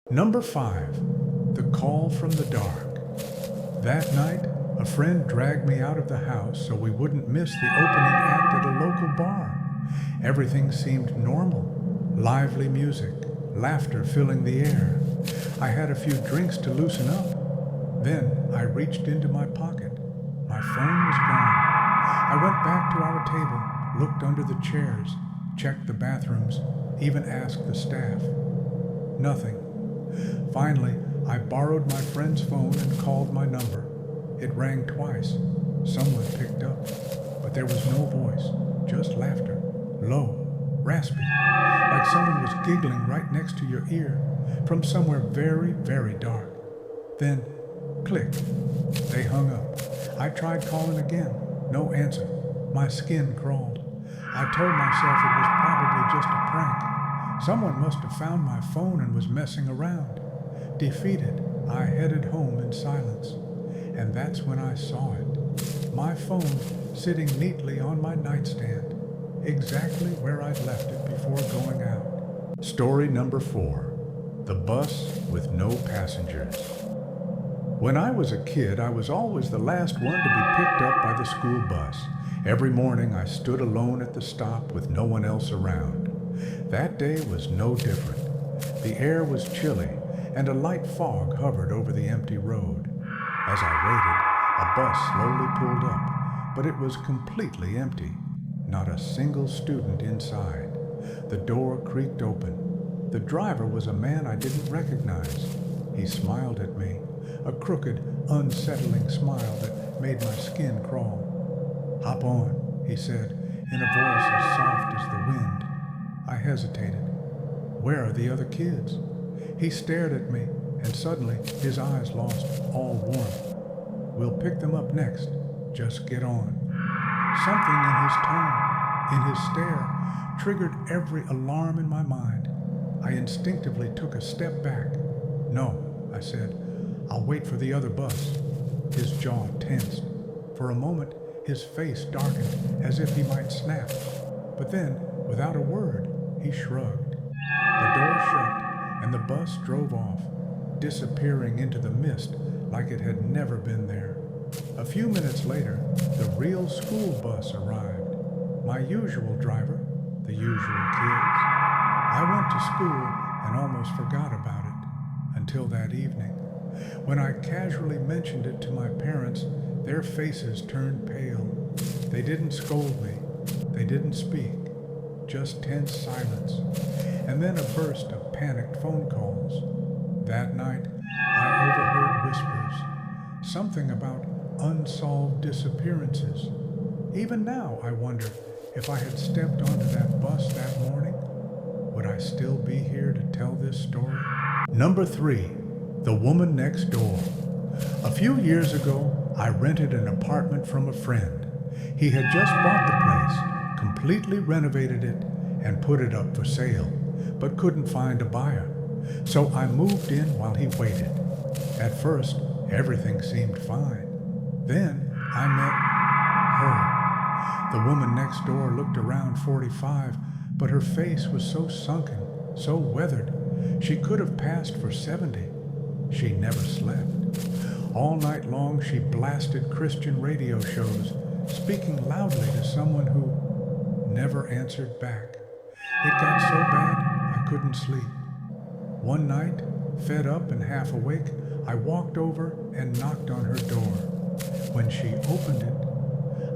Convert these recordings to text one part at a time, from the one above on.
Number 5. The Call from the Dark. That night, a friend dragged me out of the house so we wouldn't miss the opening act at a local bar. Everything seemed normal. Lively music, laughter filling the air. I had a few drinks to loosen up. Then I reached into my pocket. My phone was gone. I went back to our table, looked under the chairs, checked the bathrooms, even asked the staff. Nothing. Finally, I borrowed my friend's phone and called my number. It rang twice. Someone picked up, but there was no voice, just laughter, low, raspy, like someone was giggling right next to your ear from somewhere very, very dark. Then, click, they hung up. I tried calling again, no answer. My skin crawled. I told myself it was probably just a prank. Someone must have found my phone and was messing around. Defeated, I headed home in silence. And that's when I saw it. My phone sitting neatly on my nightstand, exactly where I'd left it before going out. Story number 4. The Bus with No Passengers. When I was a kid, I was always the last one to be picked up by the school bus. Every morning I stood alone at the stop with no one else around. That day was no different. The air was chilly, and a light fog hovered over the empty road. As I waited, a bus slowly pulled up, but it was completely empty. Not a single student inside. The door creaked open. The driver was a man I didn't recognize. He smiled at me, a crooked, unsettling smile that made my skin crawl. "Hop on," he said, in a voice as soft as the wind. I hesitated. "Where are the other kids?" He stared at me, and suddenly his eyes lost all warmth. "We'll pick them up next. Just get on." Something in his tone, in his stare, triggered every alarm in my mind. I instinctively took a step back. "No," I said. "I'll wait for the other bus." His jaw tensed. For a moment, his face darkened as if he might snap. But then, without a word, he shrugged. The door shut, and the bus drove off, disappearing into the mist like it had never been there. A few minutes later, the real school bus arrived. My usual driver, the usual kids. I went to school and almost forgot about it until that evening. When I casually mentioned it to my parents, their faces turned pale. They didn't scold me. They didn't speak. Just tense silence. And then a burst of panicked phone calls. That night, I overheard whispers. Something about unsolved disappearances. Even now, I wonder if I had stepped onto that bus that morning, would I still be here to tell this story? Number 3. The Woman Next Door. A few years ago, I rented an apartment from a friend. He had just bought the place, completely renovated it, and put it up for sale, but couldn't find a buyer. So I moved in while he waited. At first, everything seemed fine. Then I met her. The woman next door looked around 45, but her face was so sunken, so weathered, she could have passed for 70. She never slept. All night long she blasted Christian radio shows, speaking loudly to someone who never answered back. It got so bad I couldn't sleep. One night, fed up and half awake, I walked over and knocked on her door. When she opened it,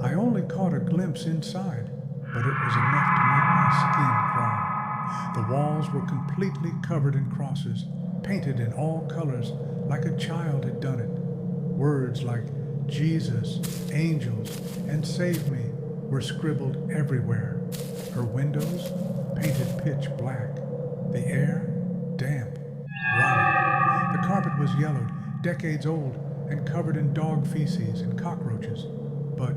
I only caught a glimpse inside, but it was enough to make my skin crawl. The walls were completely covered in crosses, painted in all colors like a child had done it. Words like Jesus, angels, and save me were scribbled everywhere. Her windows painted pitch black. The air damp, rotten. The carpet was yellowed, decades old, and covered in dog feces and cockroaches. But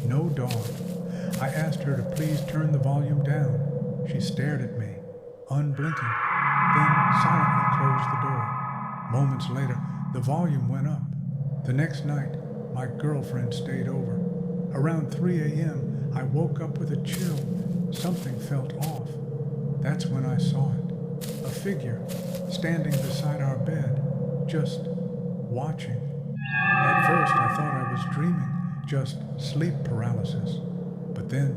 no dog. I asked her to please turn the volume down. She stared at me, unblinking, then silently closed the door. Moments later, the volume went up. The next night, my girlfriend stayed over. Around 3 a.m., I woke up with a chill. Something felt off. That's when I saw it. A figure, standing beside our bed, just watching. At first, I thought I was dreaming, just sleep paralysis. But then,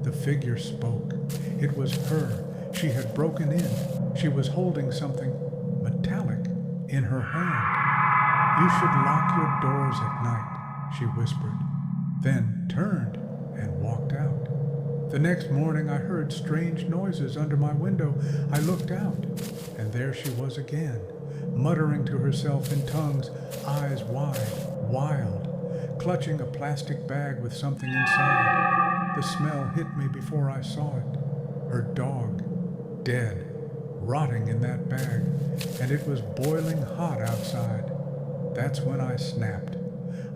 the figure spoke. It was her. She had broken in. She was holding something metallic in her hand. "You should lock your doors at night," she whispered, then turned and walked out. The next morning, I heard strange noises under my window. I looked out, and there she was again, muttering to herself in tongues, eyes wide, wild, clutching a plastic bag with something inside. The smell hit me before I saw it. Her dog, dead, rotting in that bag, and it was boiling hot outside. That's when I snapped.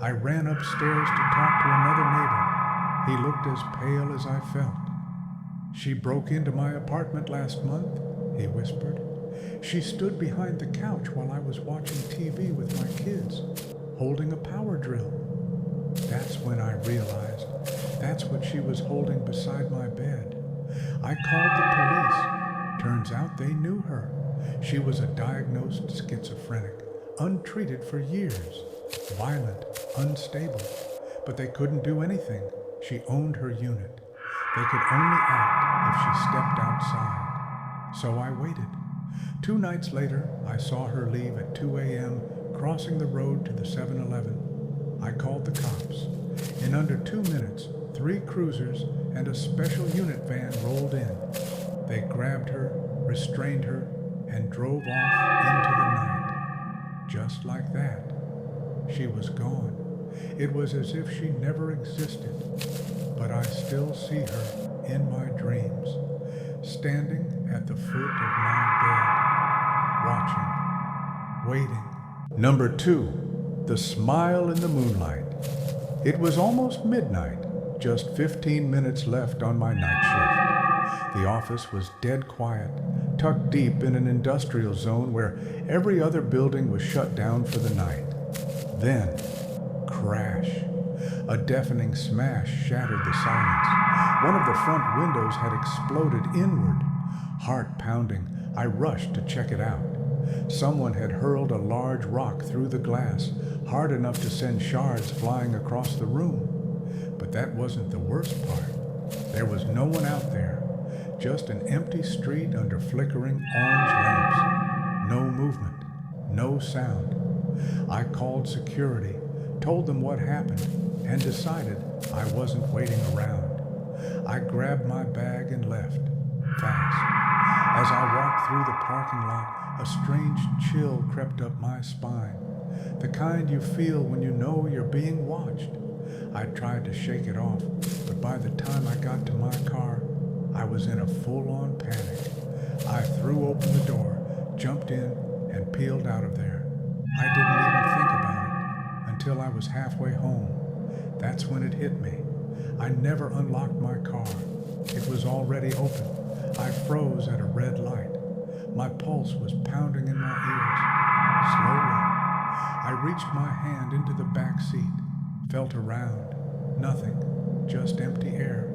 I ran upstairs to talk to another neighbor. He looked as pale as I felt. "She broke into my apartment last month," he whispered. "She stood behind the couch while I was watching TV with my kids, holding a power drill." That's when I realized that's what she was holding beside my bed. I called the police. Turns out they knew her. She was a diagnosed schizophrenic, untreated for years, violent, unstable. But they couldn't do anything. She owned her unit. They could only act if she stepped outside. So I waited. 2 nights later, I saw her leave at 2 a.m., crossing the road to the 7-Eleven. I called the cops. In under 2 minutes, 3 cruisers and a special unit van rolled in. They grabbed her, restrained her, and drove off into the night. Just like that, she was gone. It was as if she never existed, but I still see her in my dreams, standing at the foot of my bed, watching, waiting. Number 2, the smile in the moonlight. It was almost midnight, just 15 minutes left on my night shift. The office was dead quiet, tucked deep in an industrial zone where every other building was shut down for the night. Then, crash. A deafening smash shattered the silence. One of the front windows had exploded inward. Heart pounding, I rushed to check it out. Someone had hurled a large rock through the glass, hard enough to send shards flying across the room. But that wasn't the worst part. There was no one out there, just an empty street under flickering orange lamps. No movement, no sound. I called security, told them what happened, and decided I wasn't waiting around. I grabbed my bag and left, fast. As I walked through the parking lot, a strange chill crept up my spine, the kind you feel when you know you're being watched. I tried to shake it off, but by the time I got to my car, I was in a full-on panic. I threw open the door, jumped in, and peeled out of there. I didn't even think about it until I was halfway home. That's when it hit me. I never unlocked my car. It was already open. I froze at a red light. My pulse was pounding in my ears. Slowly, I reached my hand into the back seat, felt around. Nothing, just empty air.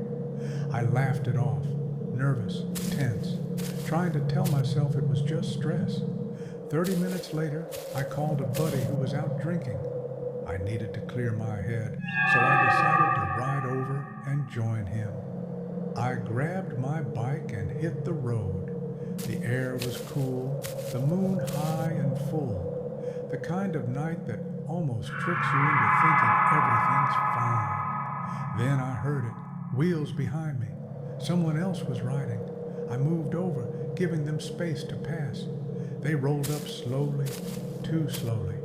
I laughed it off, nervous, tense, trying to tell myself it was just stress. 30 minutes later, I called a buddy who was out drinking. I needed to clear my head, so I decided to ride over and join him. I grabbed my bike and hit the road. The air was cool, the moon high and full, the kind of night that almost tricks you into thinking everything's fine. Then I heard it, wheels behind me. Someone else was riding. I moved over, giving them space to pass. They rolled up slowly, too slowly.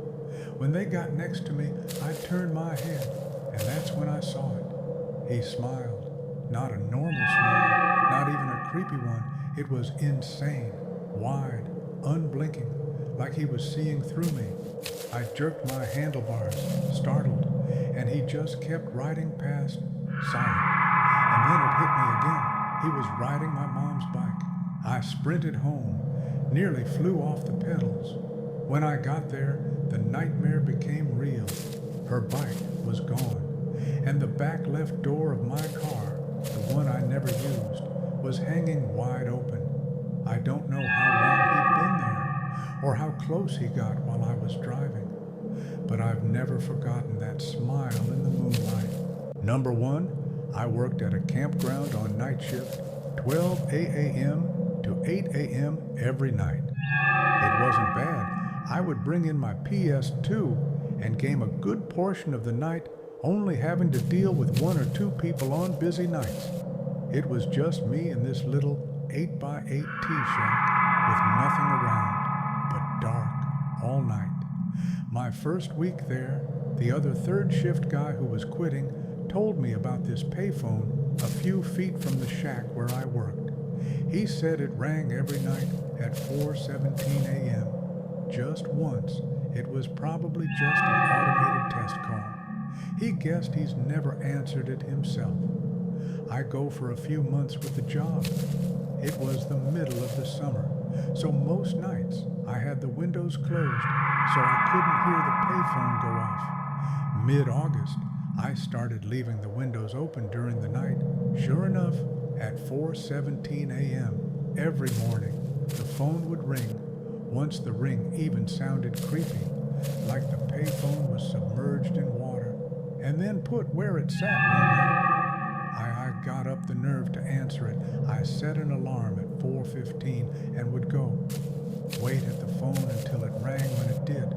When they got next to me, I turned my head, and that's when I saw it. He smiled. Not a normal smile, not even a creepy one. It was insane, wide, unblinking, like he was seeing through me. I jerked my handlebars, startled, and he just kept riding past, silent. And then it hit me again. He was riding my mom's bike. I sprinted home, nearly flew off the pedals. When I got there, the nightmare became real. Her bike was gone, and the back left door of my car, the one I never used, was hanging wide open. I don't know how long he'd been there. or how close he got while I was driving. But I've never forgotten that smile in the moonlight. Number one, I worked at a campground on night shift, 12 a.m. to 8 a.m. every night. It wasn't bad. I would bring in my PS2 and game a good portion of the night, only having to deal with one or two people on busy nights. It was just me in this little 8x8 tea shack with nothing around but dark all night. My first week there, the other third shift guy who was quitting told me about this payphone a few feet from the shack where I worked. He said it rang every night at 4:17 a.m. Just once. It was probably just an automated test call. He guessed he's never answered it himself. I go for a few months with the job. It was the middle of the summer, so most nights I had the windows closed so I couldn't hear the payphone go off. Mid-August, I started leaving the windows open during the night. Sure enough, at 4:17 a.m. every morning, the phone would ring. Once the ring even sounded creepy, like the payphone was submerged in water and then put where it sat one night. I got up the nerve to answer it. I set an alarm at 4:15 and would go. Wait at the phone until it rang when it did.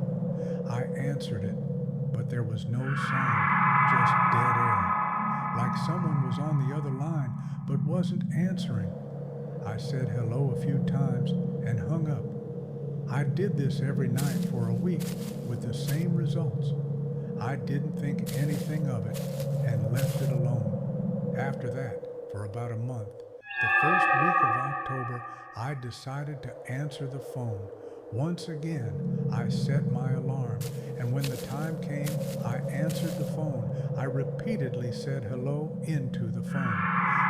I answered it, but there was no sound, just dead air, like someone was on the other line but wasn't answering. I said hello a few times and hung up. I did this every night for a week with the same results. I didn't think anything of it and left it alone. After that, for about a month, the first week of October, I decided to answer the phone. Once again, I set my alarm, and when the time came, I answered the phone. I repeatedly said hello into the phone.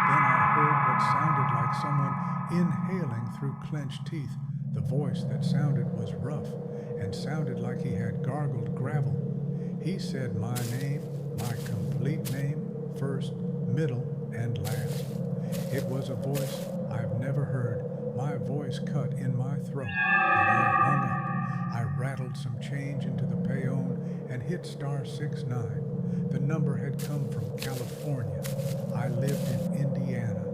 Then I heard what sounded like someone inhaling through clenched teeth. The voice that sounded was rough and sounded like he had gargled gravel. He said my name, my complete name, first, middle, and last. It was a voice I've never heard. My voice cut in my throat, and I hung up. I rattled some change into the payon and hit *69. The number had come from California. I lived in Indiana.